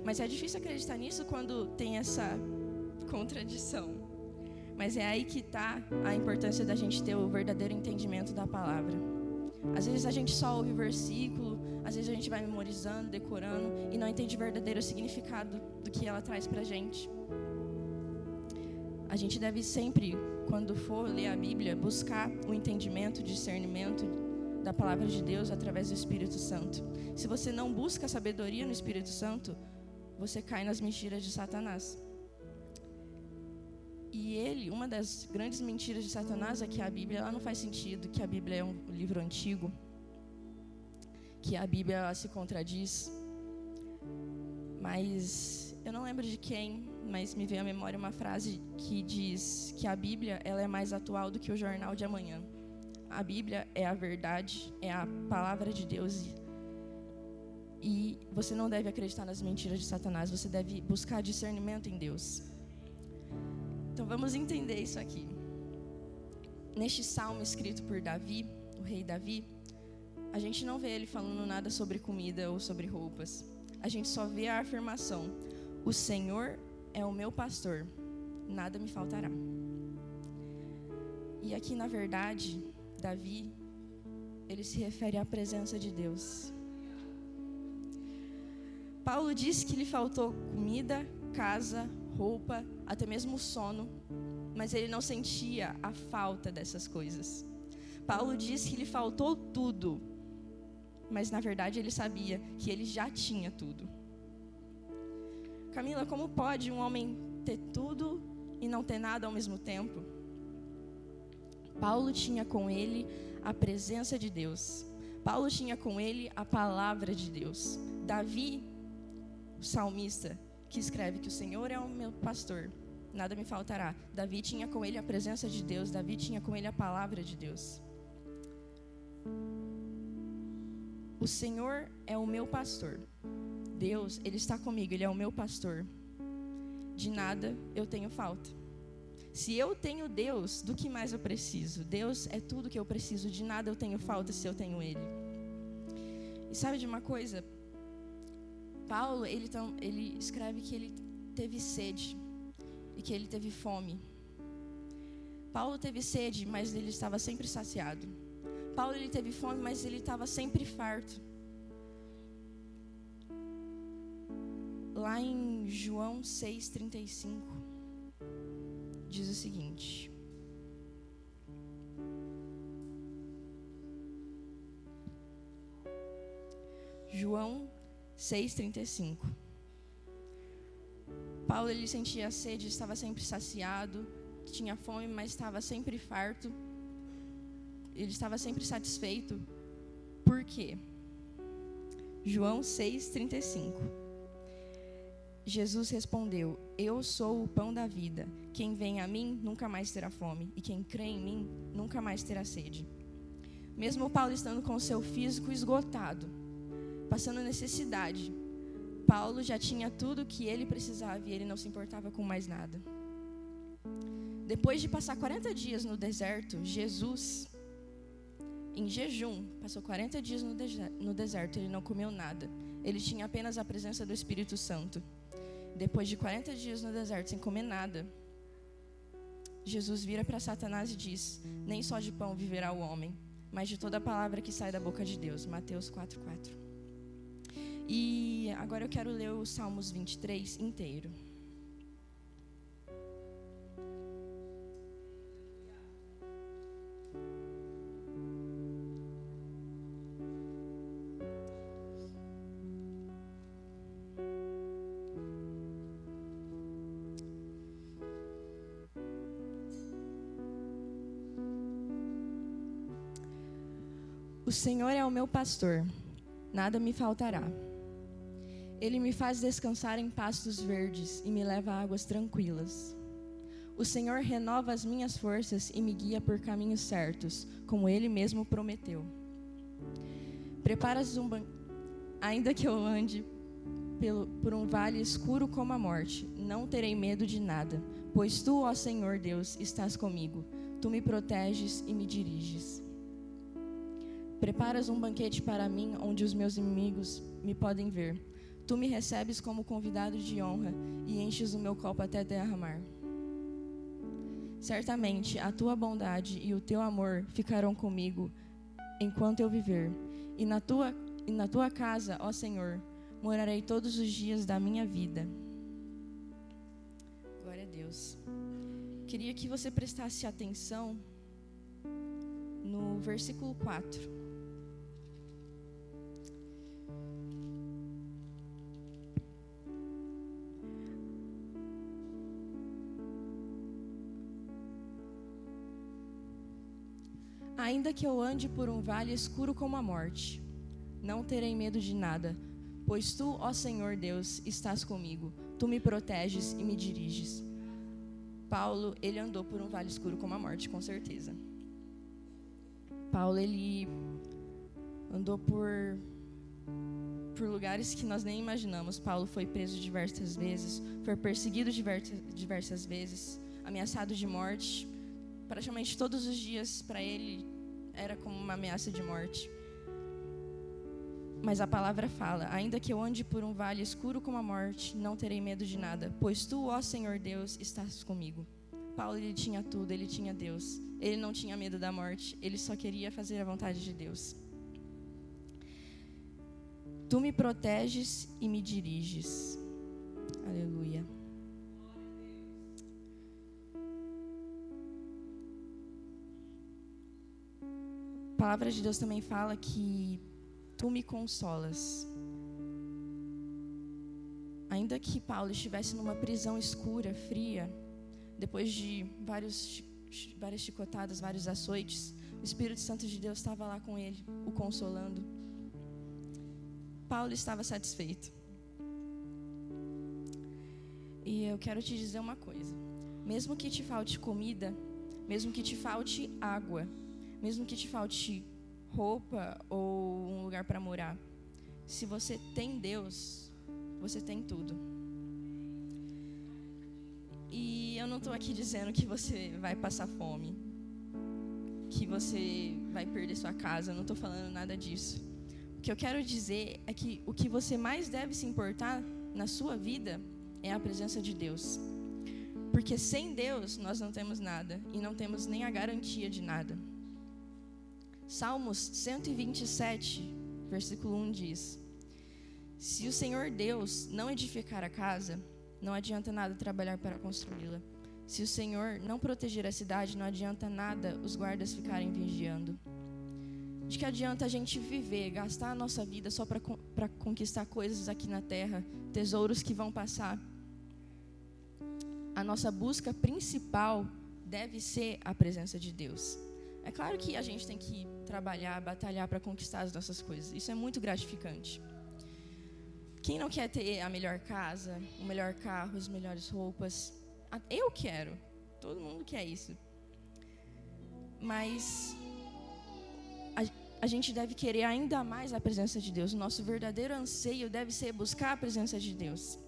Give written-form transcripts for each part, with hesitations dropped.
Mas é difícil acreditar nisso quando tem essa contradição. Mas é aí que está a importância da gente ter o verdadeiro entendimento da palavra. Às vezes a gente só ouve o versículo, às vezes a gente vai memorizando, decorando e não entende o verdadeiro significado do que ela traz pra gente. A gente deve sempre, quando for ler a Bíblia, buscar o entendimento, o discernimento da palavra de Deus através do Espírito Santo. Se você não busca a sabedoria no Espírito Santo, você cai nas mentiras de Satanás. E uma das grandes mentiras de Satanás é que a Bíblia ela não faz sentido, que a Bíblia é um livro antigo, que a Bíblia ela se contradiz. Mas eu não lembro de quem, mas me veio à memória uma frase que diz que a Bíblia ela é mais atual do que o jornal de amanhã. A Bíblia é a verdade, é a palavra de Deus. E você não deve acreditar nas mentiras de Satanás, você deve buscar discernimento em Deus. Então vamos entender isso aqui. Neste salmo escrito por Davi, o rei Davi, a gente não vê ele falando nada sobre comida ou sobre roupas. A gente só vê a afirmação: o Senhor é o meu pastor, nada me faltará. E aqui, na verdade, Davi, ele se refere à presença de Deus. Paulo diz que lhe faltou comida, casa, roupa, até mesmo sono, mas ele não sentia a falta dessas coisas. Paulo diz que lhe faltou tudo, mas na verdade ele sabia que ele já tinha tudo. Camila, como pode um homem ter tudo e não ter nada ao mesmo tempo? Paulo tinha com ele a presença de Deus. Paulo tinha com ele a palavra de Deus. Davi, o salmista, que escreve que o Senhor é o meu pastor, nada me faltará. Davi tinha com ele a presença de Deus. Davi tinha com ele a palavra de Deus. O Senhor é o meu pastor. Deus, Ele está comigo, Ele é o meu pastor. De nada eu tenho falta. Se eu tenho Deus, do que mais eu preciso? Deus é tudo que eu preciso, de nada eu tenho falta se eu tenho Ele. E sabe de uma coisa? Paulo, ele escreve que ele teve sede e que ele teve fome. Paulo teve sede, mas ele estava sempre saciado. Paulo, ele teve fome, mas ele estava sempre farto. Lá em João 6,35, diz o seguinte: João 6,35. Paulo, ele sentia sede, estava sempre saciado, tinha fome, mas estava sempre farto. Ele estava sempre satisfeito. Por quê? João 6,35. Jesus respondeu: eu sou o pão da vida. Quem vem a mim nunca mais terá fome, e quem crê em mim nunca mais terá sede. Mesmo Paulo estando com o seu físico esgotado, passando necessidade, Paulo já tinha tudo o que ele precisava e ele não se importava com mais nada. Depois de passar 40 dias no deserto, Jesus, em jejum, passou 40 dias no deserto, ele não comeu nada. Ele tinha apenas a presença do Espírito Santo. Depois de 40 dias no deserto, sem comer nada, Jesus vira para Satanás e diz: nem só de pão viverá o homem, mas de toda a palavra que sai da boca de Deus. Mateus 4,4. E agora eu quero ler o Salmos 23 inteiro. O Senhor é o meu pastor, nada me faltará. Ele me faz descansar em pastos verdes e me leva a águas tranquilas. O Senhor renova as minhas forças e me guia por caminhos certos, como Ele mesmo prometeu. Preparas ainda que eu ande por um vale escuro como a morte, não terei medo de nada, pois Tu, ó Senhor Deus, estás comigo. Tu me proteges e me diriges. Preparas um banquete para mim, onde os meus inimigos me podem ver. Tu me recebes como convidado de honra e enches o meu copo até derramar. Certamente a tua bondade e o teu amor ficarão comigo enquanto eu viver. E na tua casa, ó Senhor, morarei todos os dias da minha vida. Glória a Deus. Queria que você prestasse atenção no versículo 4. Ainda que eu ande por um vale escuro como a morte, não terei medo de nada, pois tu, ó Senhor Deus, estás comigo. Tu me proteges e me diriges. Paulo, ele andou por um vale escuro como a morte, com certeza. Paulo, ele andou por lugares que nós nem imaginamos. Paulo foi preso diversas vezes, foi perseguido diversas vezes, ameaçado de morte. Praticamente todos os dias para ele era como uma ameaça de morte. Mas a palavra fala: ainda que eu ande por um vale escuro como a morte, não terei medo de nada, pois tu, ó Senhor Deus, estás comigo. Paulo, ele tinha tudo, ele tinha Deus. Ele não tinha medo da morte, ele só queria fazer a vontade de Deus. Tu me proteges e me diriges. Aleluia. A palavra de Deus também fala que tu me consolas. Ainda que Paulo estivesse numa prisão escura, fria, depois de várias chicotadas, vários açoites, o Espírito Santo de Deus estava lá com ele, o consolando. Paulo estava satisfeito. E eu quero te dizer uma coisa: mesmo que te falte comida, mesmo que te falte água, mesmo que te falte roupa ou um lugar para morar, se você tem Deus, você tem tudo. E eu não estou aqui dizendo que você vai passar fome, que você vai perder sua casa, eu não estou falando nada disso. O que eu quero dizer é que o que você mais deve se importar na sua vida é a presença de Deus. Porque sem Deus nós não temos nada e não temos nem a garantia de nada. Salmos 127, versículo 1 diz: se o Senhor Deus não edificar a casa, não adianta nada trabalhar para construí-la. Se o Senhor não proteger a cidade, não adianta nada os guardas ficarem vigiando. De que adianta a gente viver, gastar a nossa vida só para conquistar coisas aqui na terra, tesouros que vão passar? A nossa busca principal deve ser a presença de Deus. É claro que a gente tem que trabalhar, batalhar para conquistar as nossas coisas. Isso é muito gratificante. Quem não quer ter a melhor casa, o melhor carro, as melhores roupas? Eu quero. Todo mundo quer isso. Mas a gente deve querer ainda mais a presença de Deus. O nosso verdadeiro anseio deve ser buscar a presença de Deus.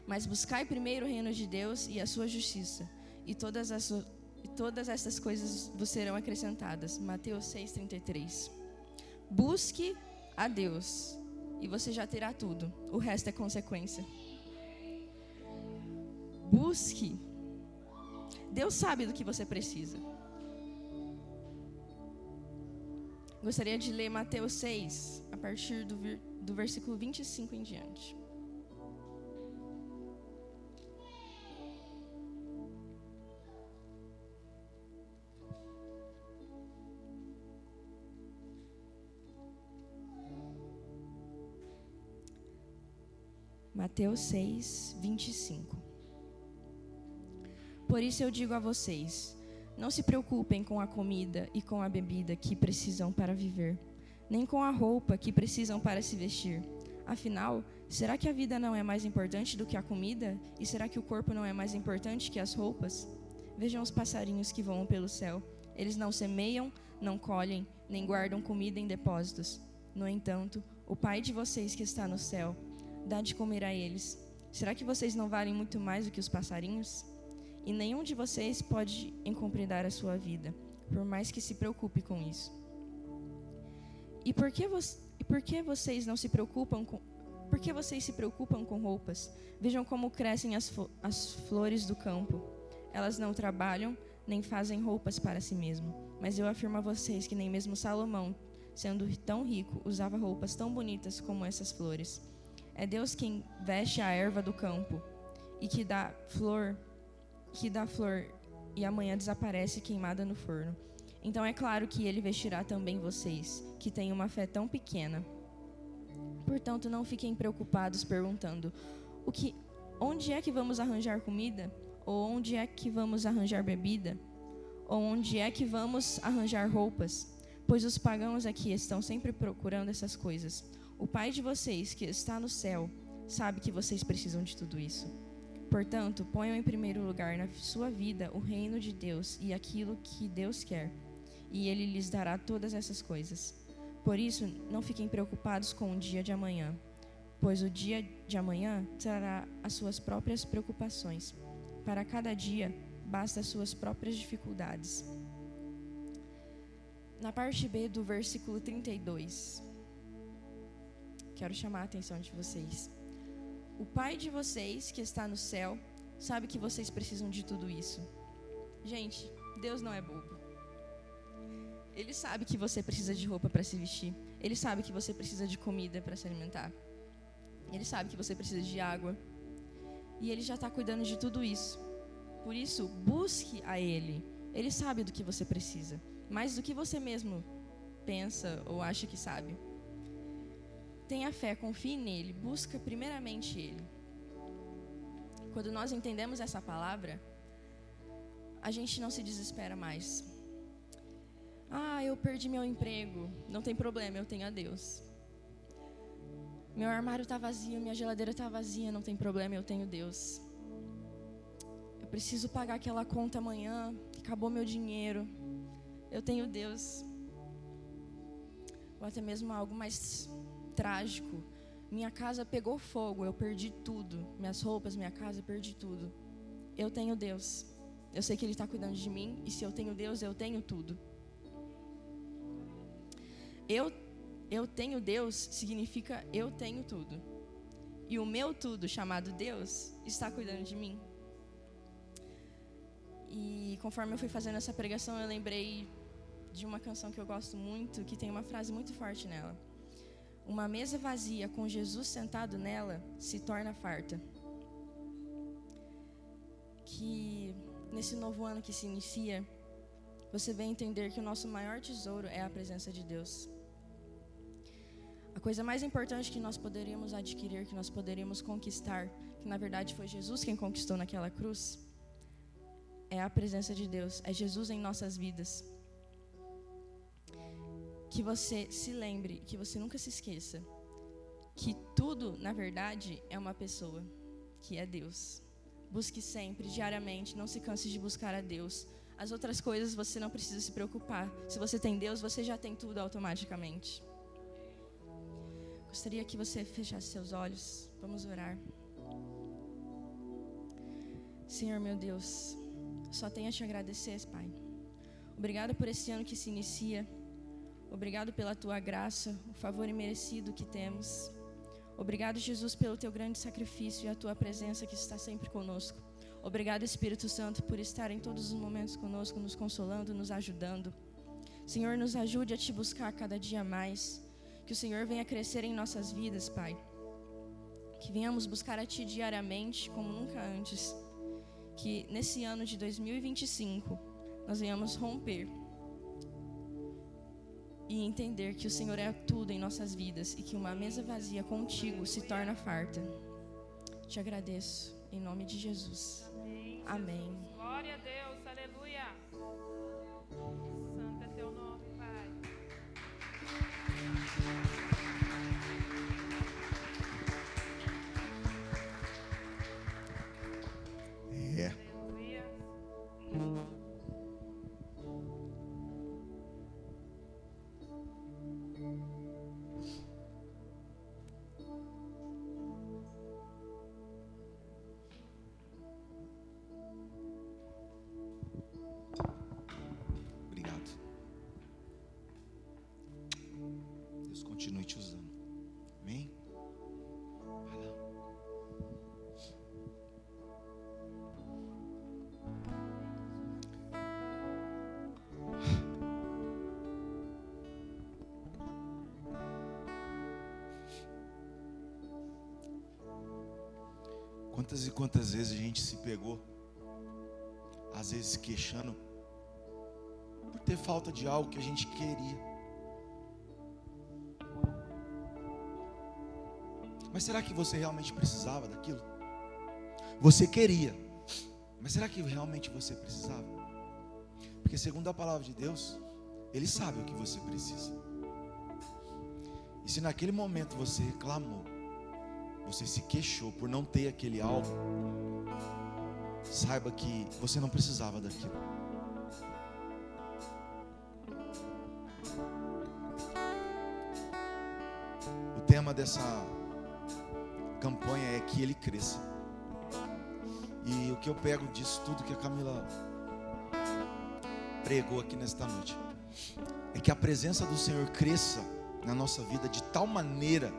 Mas buscai primeiro o reino de Deus e a sua justiça, e todas essas coisas vos serão acrescentadas. Mateus 6,33. Busque a Deus e você já terá tudo. O resto é consequência. Busque. Deus sabe do que você precisa. Gostaria de ler Mateus 6, a partir do versículo 25 em diante. Mateus 6, 25. Por isso eu digo a vocês, não se preocupem com a comida e com a bebida que precisam para viver, nem com a roupa que precisam para se vestir. Afinal, será que a vida não é mais importante do que a comida? E será que o corpo não é mais importante que as roupas? Vejam os passarinhos que voam pelo céu. Eles não semeiam, não colhem, nem guardam comida em depósitos. No entanto, o Pai de vocês que está no céu dá de comer a eles. Será que vocês não valem muito mais do que os passarinhos? E nenhum de vocês pode encomendar a sua vida, por mais que se preocupe com isso. E por que vocês não se preocupam Por que vocês se preocupam com roupas? Vejam como crescem as flores do campo. Elas não trabalham, nem fazem roupas para si mesmo. Mas eu afirmo a vocês que nem mesmo Salomão, sendo tão rico, usava roupas tão bonitas como essas flores. É Deus quem veste a erva do campo e que dá flor e amanhã desaparece queimada no forno. Então é claro que ele vestirá também vocês, que têm uma fé tão pequena. Portanto, não fiquem preocupados perguntando: onde é que vamos arranjar comida? Ou onde é que vamos arranjar bebida? Ou onde é que vamos arranjar roupas? Pois os pagãos aqui estão sempre procurando essas coisas. O Pai de vocês, que está no céu, sabe que vocês precisam de tudo isso. Portanto, ponham em primeiro lugar na sua vida o reino de Deus e aquilo que Deus quer, e Ele lhes dará todas essas coisas. Por isso, não fiquem preocupados com o dia de amanhã, pois o dia de amanhã trará as suas próprias preocupações. Para cada dia, basta as suas próprias dificuldades. Na parte B do versículo 32, quero chamar a atenção de vocês. O Pai de vocês, que está no céu, sabe que vocês precisam de tudo isso. Gente, Deus não é bobo. Ele sabe que você precisa de roupa para se vestir. Ele sabe que você precisa de comida para se alimentar. Ele sabe que você precisa de água. E Ele já está cuidando de tudo isso. Por isso, busque a Ele. Ele sabe do que você precisa. Mais do que você mesmo pensa ou acha que sabe. Tenha fé, confie nele. Busca primeiramente Ele. Quando nós entendemos essa palavra, a gente não se desespera mais. Eu perdi meu emprego. Não tem problema, eu tenho a Deus. Meu armário está vazio, minha geladeira está vazia. Não tem problema, eu tenho Deus. Eu preciso pagar aquela conta amanhã. Acabou meu dinheiro. Eu tenho Deus. Ou até mesmo algo mais trágico. Minha casa pegou fogo, eu perdi tudo. Minhas roupas, minha casa, perdi tudo. Eu tenho Deus. Eu sei que Ele está cuidando de mim. E se eu tenho Deus, eu tenho tudo. Eu tenho Deus significa eu tenho tudo. E o meu tudo, chamado Deus, está cuidando de mim. E conforme eu fui fazendo essa pregação, eu lembrei de uma canção que eu gosto muito, que tem uma frase muito forte nela. Uma mesa vazia com Jesus sentado nela se torna farta. Que nesse novo ano que se inicia, você vem entender que o nosso maior tesouro é a presença de Deus. A coisa mais importante que nós poderíamos adquirir, que nós poderíamos conquistar, que na verdade foi Jesus quem conquistou naquela cruz, é a presença de Deus, é Jesus em nossas vidas. Que você se lembre, que você nunca se esqueça, que tudo, na verdade, é uma pessoa, que é Deus. Busque sempre, diariamente, não se canse de buscar a Deus. As outras coisas você não precisa se preocupar. Se você tem Deus, você já tem tudo automaticamente. Gostaria que você fechasse seus olhos. Vamos orar. Senhor meu Deus, só tenho a te agradecer, Pai. Obrigado por esse ano que se inicia. Obrigado pela tua graça, o favor imerecido que temos. Obrigado, Jesus, pelo teu grande sacrifício e a tua presença que está sempre conosco. Obrigado, Espírito Santo, por estar em todos os momentos conosco, nos consolando, nos ajudando. Senhor, nos ajude a te buscar cada dia mais. Que o Senhor venha crescer em nossas vidas, Pai. Que venhamos buscar a Ti diariamente, como nunca antes. Que nesse ano de 2025, nós venhamos romper e entender que o Senhor é tudo em nossas vidas e que uma mesa vazia contigo se torna farta. Te agradeço, em nome de Jesus. Amém. Glória a Deus, aleluia. Santo é teu nome, Pai. Aleluia. Obrigado. Deus continue Quantas e quantas vezes a gente se pegou, às vezes se queixando, por ter falta de algo que a gente queria. Mas será que você realmente precisava daquilo? Você queria, mas será que realmente você precisava? Porque segundo a palavra de Deus, Ele sabe o que você precisa. E se naquele momento você reclamou, você se queixou por não ter aquele algo, saiba que você não precisava daquilo. O tema dessa campanha é que ele cresça. E o que eu pego disso tudo que a Camila pregou aqui nesta noite é que a presença do Senhor cresça na nossa vida de tal maneira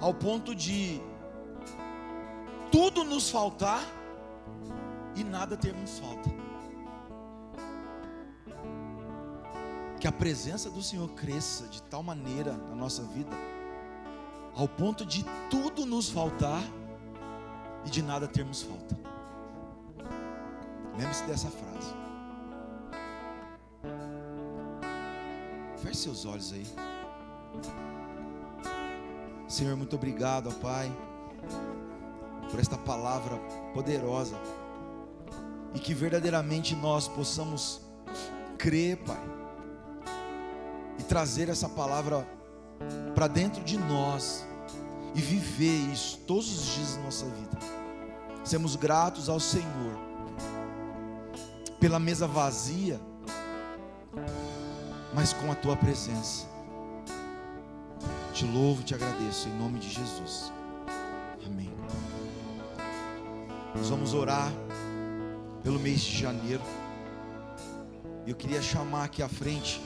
ao ponto de tudo nos faltar e nada termos falta. Que a presença do Senhor cresça de tal maneira na nossa vida ao ponto de tudo nos faltar e de nada termos falta. Lembre-se dessa frase. Feche seus olhos aí. Senhor, muito obrigado, ó Pai, por esta palavra poderosa, e que verdadeiramente nós possamos crer, Pai, e trazer essa palavra para dentro de nós e viver isso todos os dias da nossa vida. Sermos gratos ao Senhor pela mesa vazia, mas com a Tua presença. Te louvo e te agradeço em nome de Jesus. Amém. Nós vamos orar pelo mês de janeiro. Eu queria chamar aqui à frente